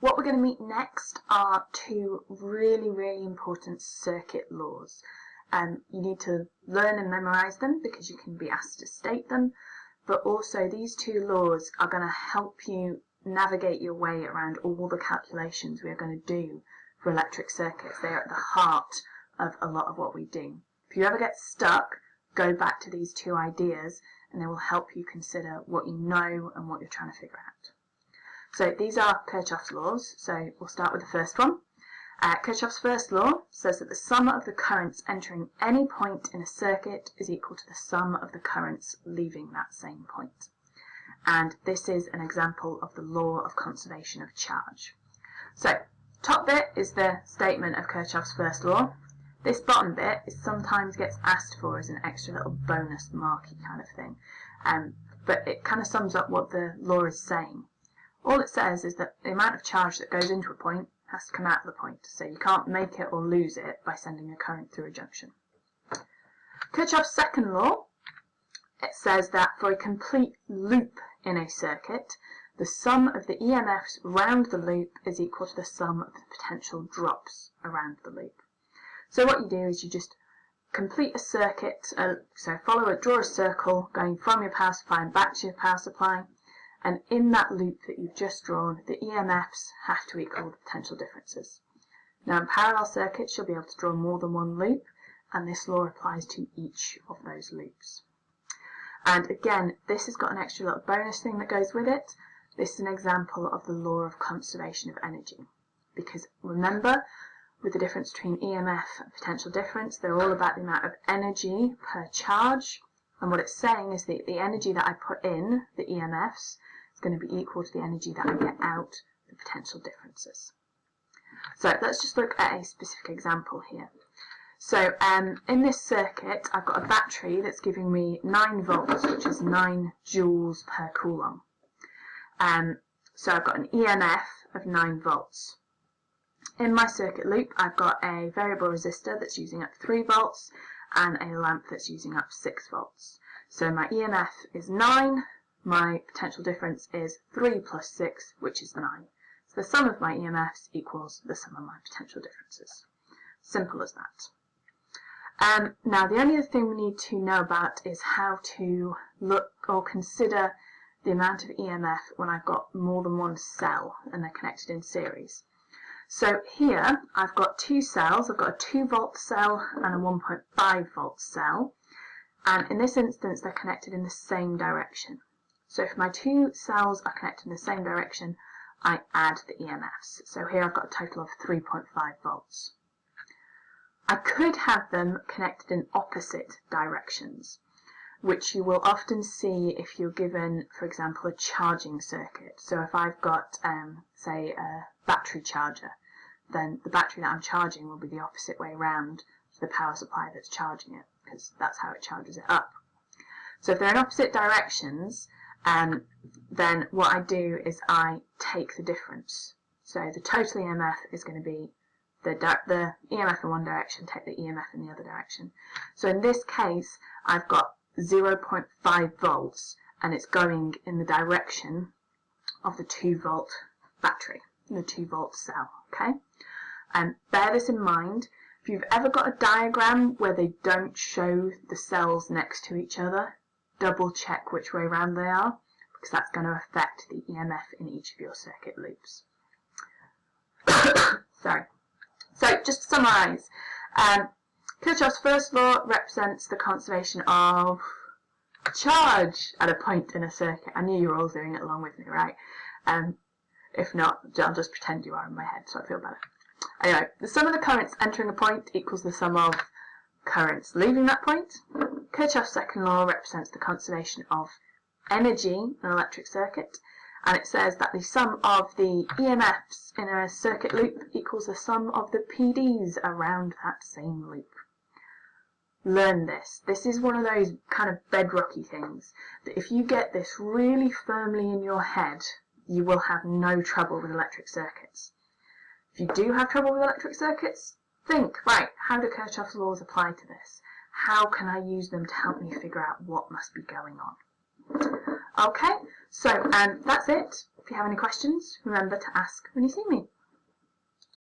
What we're going to meet next are two really important circuit laws. You need to learn and memorise them because you can be asked to state them, but also these two laws are going to help you navigate your way around all the calculations we are going to do for electric circuits. They are at the heart of a lot of what we do. If you ever get stuck, go back to these two ideas and they will help you consider what you know and what you're trying to figure out. So these are Kirchhoff's laws, so we'll start with the first one. Kirchhoff's first law says that the sum of the currents entering any point in a circuit is equal to the sum of the currents leaving that same point. And this is an example of the law of conservation of charge. So, top bit is the statement of Kirchhoff's first law. This bottom bit is sometimes gets asked for as an extra little bonus marky kind of thing, but it kind of sums up what the law is saying. All it says is that the amount of charge that goes into a point has to come out of the point, so you can't make it or lose it by sending a current through a junction. Kirchhoff's second law, it says that for a complete loop in a circuit, the sum of the EMFs around the loop is equal to the sum of the potential drops around the loop. So what you do is you just complete a circuit, so draw a circle going from your power supply and back to your power supply, and in that loop that you've just drawn, the EMFs have to equal the potential differences. Now in parallel circuits you'll be able to draw more than one loop, and this law applies to each of those loops. And again, this has got an extra little bonus thing that goes with it. This is an example of the law of conservation of energy. Because remember, with the difference between EMF and potential difference, they're all about the amount of energy per charge. And what it's saying is that the energy that I put in, the EMFs, is going to be equal to the energy that I get out, the potential differences. So let's just look at a specific example here. So in this circuit, I've got a battery that's giving me 9 volts, which is 9 joules per coulomb. So I've got an EMF of 9 volts. In my circuit loop, I've got a variable resistor that's using up 3 volts and a lamp that's using up 6 volts. So my EMF is 9, my potential difference is 3 plus 6, which is 9. So the sum of my EMFs equals the sum of my potential differences. Simple as that. Now the only other thing we need to know about is how to look or consider the amount of EMF when I've got more than one cell and they're connected in series. So here I've got two cells. I've got a 2 volt cell and a 1.5 volt cell, and in this instance they're connected in the same direction. So if my two cells are connected in the same direction, I add the EMFs. So here I've got a total of 3.5 volts. I could have them connected in opposite directions, which you will often see if you're given, for example, a charging circuit. So if I've got, say, a battery charger, then the battery that I'm charging will be the opposite way around to the power supply that's charging it, because that's how it charges it up. So if they're in opposite directions, then what I do is I take the difference. So the total EMF is going to be the EMF in one direction, take the EMF in the other direction. So in this case, I've got 0.5 volts, and it's going in the direction of the 2 volt battery, the 2 volt cell, okay? And bear this in mind. If you've ever got a diagram where they don't show the cells next to each other, double check which way around they are, because that's going to affect the EMF in each of your circuit loops. Sorry. So just to summarise, Kirchhoff's first law represents the conservation of charge at a point in a circuit. I knew you were all doing it along with me, right? If not, I'll just pretend you are in my head so I feel better. Anyway, the sum of the currents entering a point equals the sum of currents leaving that point. Kirchhoff's second law represents the conservation of energy in an electric circuit, and it says that the sum of the EMFs in a circuit loop equals the sum of the PDs around that same loop. Learn this. This is one of those kind of bedrocky things that if you get this really firmly in your head, you will have no trouble with electric circuits. If you do have trouble with electric circuits, think, right, how do Kirchhoff's laws apply to this? How can I use them to help me figure out what must be going on? Okay, so that's it if you have any questions, remember to ask when you see me.